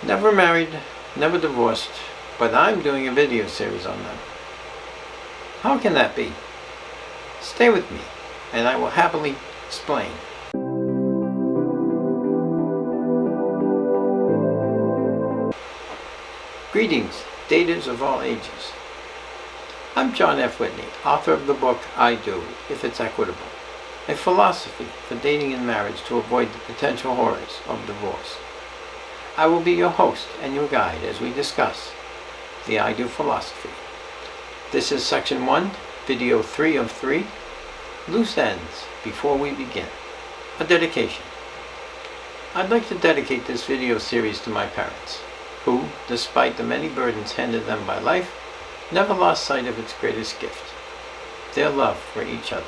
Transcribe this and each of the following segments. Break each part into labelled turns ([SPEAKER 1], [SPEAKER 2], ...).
[SPEAKER 1] Never married, never divorced, but I'm doing a video series on them. How can that be? Stay with me, and I will happily explain. Greetings, daters of all ages. I'm John F. Whitney, author of the book I Do, If It's Equitable, a philosophy for dating and marriage to avoid the potential horrors of divorce. I will be your host and your guide as we discuss the I Do philosophy. This is section 1, video 3 of 3, loose ends before we begin. A dedication. I'd like to dedicate this video series to my parents, who, despite the many burdens handed them by life, never lost sight of its greatest gift, their love for each other.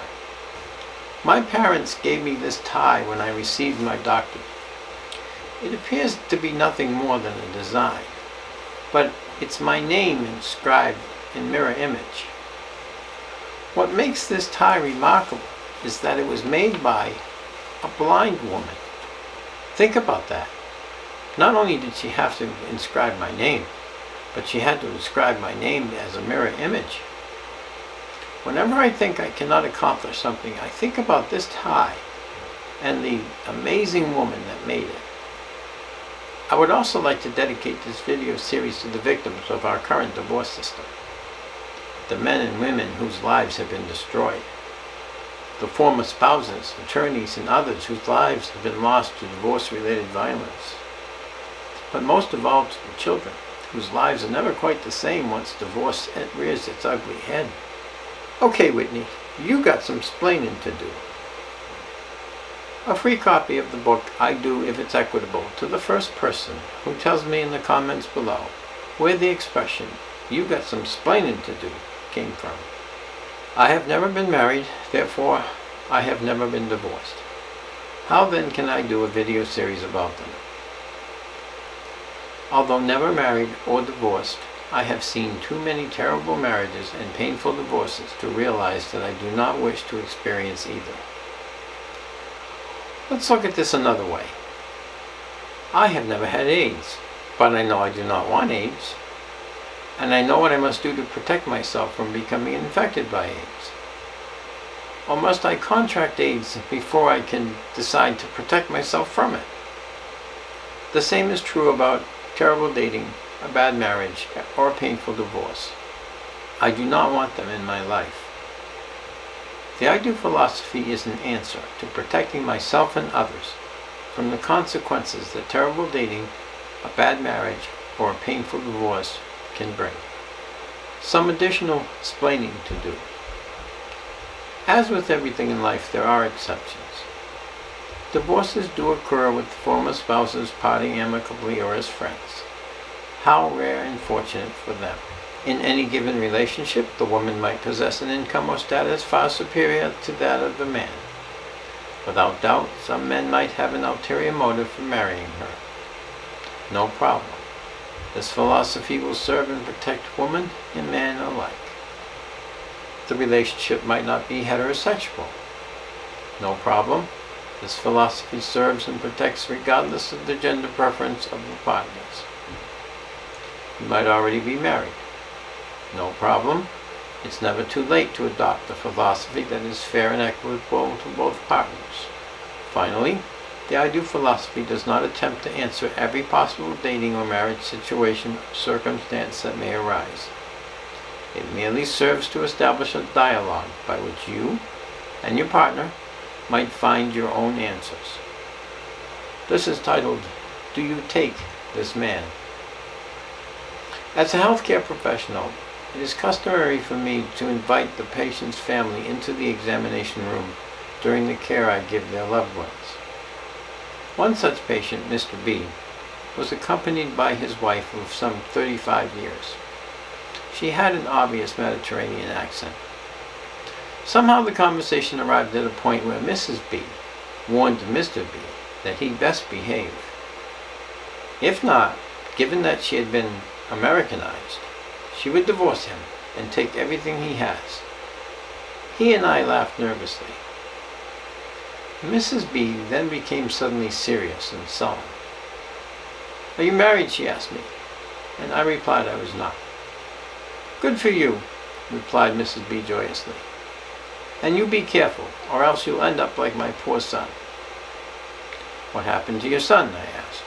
[SPEAKER 1] My parents gave me this tie when I received my doctorate. It appears to be nothing more than a design, but it's my name inscribed in mirror image. What makes this tie remarkable is that it was made by a blind woman. Think about that. Not only did she have to inscribe my name, but she had to inscribe my name as a mirror image. Whenever I think I cannot accomplish something, I think about this tie and the amazing woman that made it. I would also like to dedicate this video series to the victims of our current divorce system, the men and women whose lives have been destroyed, the former spouses, attorneys, and others whose lives have been lost to divorce-related violence, but most of all to the children, whose lives are never quite the same once divorce rears its ugly head. Okay, Whitney, you got some splaining to do. A free copy of the book I Do If It's Equitable to the first person who tells me in the comments below where the expression, "you got some splaining to do," came from. I have never been married, therefore I have never been divorced. How then can I do a video series about them? Although never married or divorced, I have seen too many terrible marriages and painful divorces to realize that I do not wish to experience either. Let's look at this another way. I have never had AIDS, but I know I do not want AIDS. And I know what I must do to protect myself from becoming infected by AIDS. Or must I contract AIDS before I can decide to protect myself from it? The same is true about terrible dating, a bad marriage, or a painful divorce. I do not want them in my life. The I Do philosophy is an answer to protecting myself and others from the consequences that terrible dating, a bad marriage, or a painful divorce can bring. Some additional explaining to do. As with everything in life, there are exceptions. Divorces do occur with former spouses parting amicably or as friends. How rare and fortunate for them. In any given relationship, the woman might possess an income or status far superior to that of the man. Without doubt, some men might have an ulterior motive for marrying her. No problem. This philosophy will serve and protect woman and man alike. The relationship might not be heterosexual. No problem. This philosophy serves and protects regardless of the gender preference of the partners. You might already be married. No problem. It's never too late to adopt a philosophy that is fair and equitable to both partners. Finally, the I Do philosophy does not attempt to answer every possible dating or marriage situation or circumstance that may arise. It merely serves to establish a dialogue by which you and your partner might find your own answers. This is titled, "Do You Take This Man?" As a healthcare professional, it is customary for me to invite the patient's family into the examination room during the care I give their loved ones. One such patient, Mr. B, was accompanied by his wife of some 35 years. She had an obvious Mediterranean accent. Somehow the conversation arrived at a point where Mrs. B warned Mr. B that he best behave. If not, given that she had been Americanized, she would divorce him and take everything he has. He and I laughed nervously. Mrs. B then became suddenly serious and sullen. "Are you married?" she asked me, and I replied I was not. "Good for you," replied Mrs. B joyously. "And you be careful, or else you'll end up like my poor son." "What happened to your son?" I asked.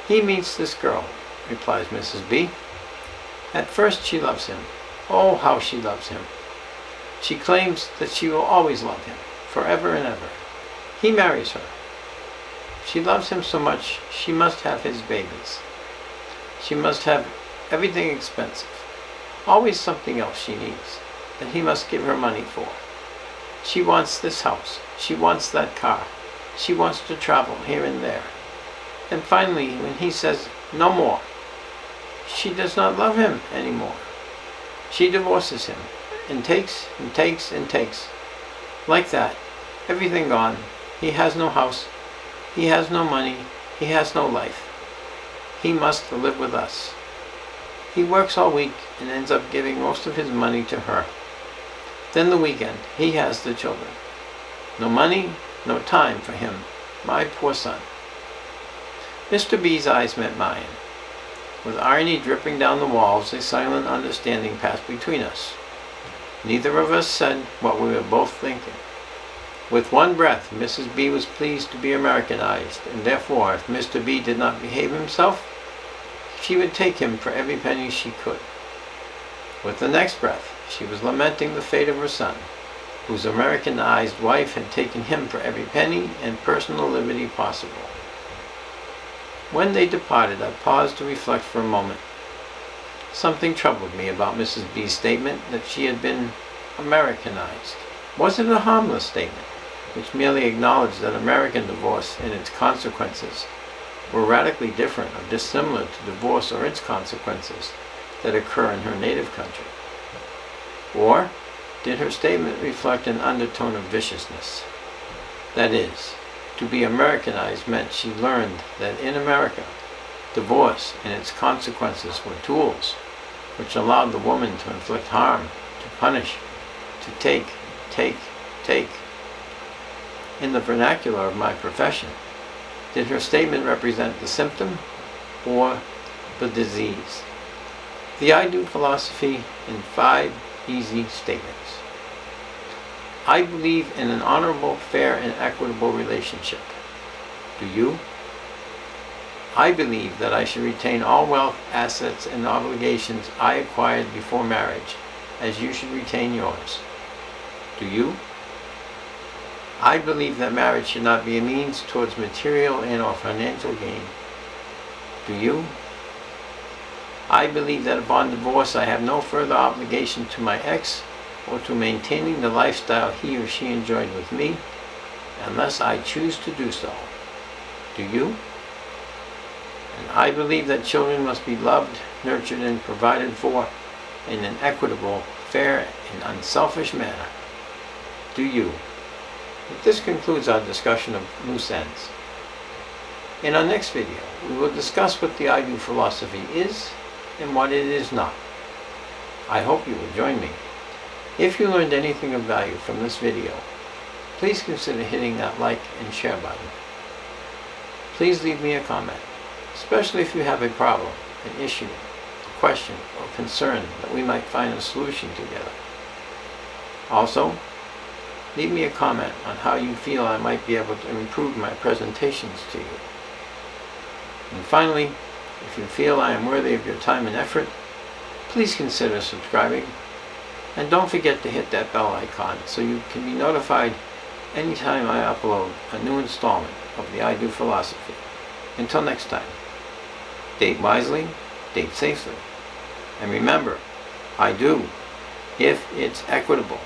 [SPEAKER 1] "He meets this girl," replies Mrs. B. "At first she loves him. Oh, how she loves him. She claims that she will always love him, forever and ever. He marries her. She loves him so much she must have his babies. She must have everything expensive. Always something else she needs, that he must give her money for. She wants this house. She wants that car. She wants to travel here and there. And finally, when he says no more, she does not love him anymore. She divorces him and takes and takes and takes. Like that, everything gone. He has no house. He has no money. He has no life. He must live with us. He works all week and ends up giving most of his money to her. Then the weekend, he has the children. No money, no time for him. My poor son." Mr. B's eyes met mine. With irony dripping down the walls, a silent understanding passed between us. Neither of us said what we were both thinking. With one breath, Mrs. B was pleased to be Americanized, and therefore, if Mr. B did not behave himself, she would take him for every penny she could. With the next breath, she was lamenting the fate of her son, whose Americanized wife had taken him for every penny and personal liberty possible. When they departed, I paused to reflect for a moment. Something troubled me about Mrs. B's statement that she had been Americanized. Was it a harmless statement, which merely acknowledged that American divorce and its consequences were radically different or dissimilar to divorce or its consequences that occur in her native country? Or did her statement reflect an undertone of viciousness? That is, to be Americanized meant she learned that in America, divorce and its consequences were tools which allowed the woman to inflict harm, to punish, to take. In the vernacular of my profession, did her statement represent the symptom or the disease? The I Do philosophy in 5 easy statements. I believe in an honorable, fair, and equitable relationship. Do you? I believe that I should retain all wealth, assets, and obligations I acquired before marriage, as you should retain yours. Do you? I believe that marriage should not be a means towards material and/or financial gain. Do you? I believe that upon divorce I have no further obligation to my ex or to maintaining the lifestyle he or she enjoyed with me, unless I choose to do so. Do you? And I believe that children must be loved, nurtured, and provided for in an equitable, fair, and unselfish manner. Do you? This concludes our discussion of loose ends. In our next video, we will discuss what the I Do philosophy is and what it is not. I hope you will join me. If you learned anything of value from this video, please consider hitting that like and share button. Please leave me a comment, especially if you have a problem, an issue, a question, or concern that we might find a solution together. Also, leave me a comment on how you feel I might be able to improve my presentations to you. And finally, if you feel I am worthy of your time and effort, please consider subscribing. And don't forget to hit that bell icon so you can be notified anytime I upload a new installment of the I Do philosophy. Until next time, date wisely, date safely. And remember, I do, if it's equitable.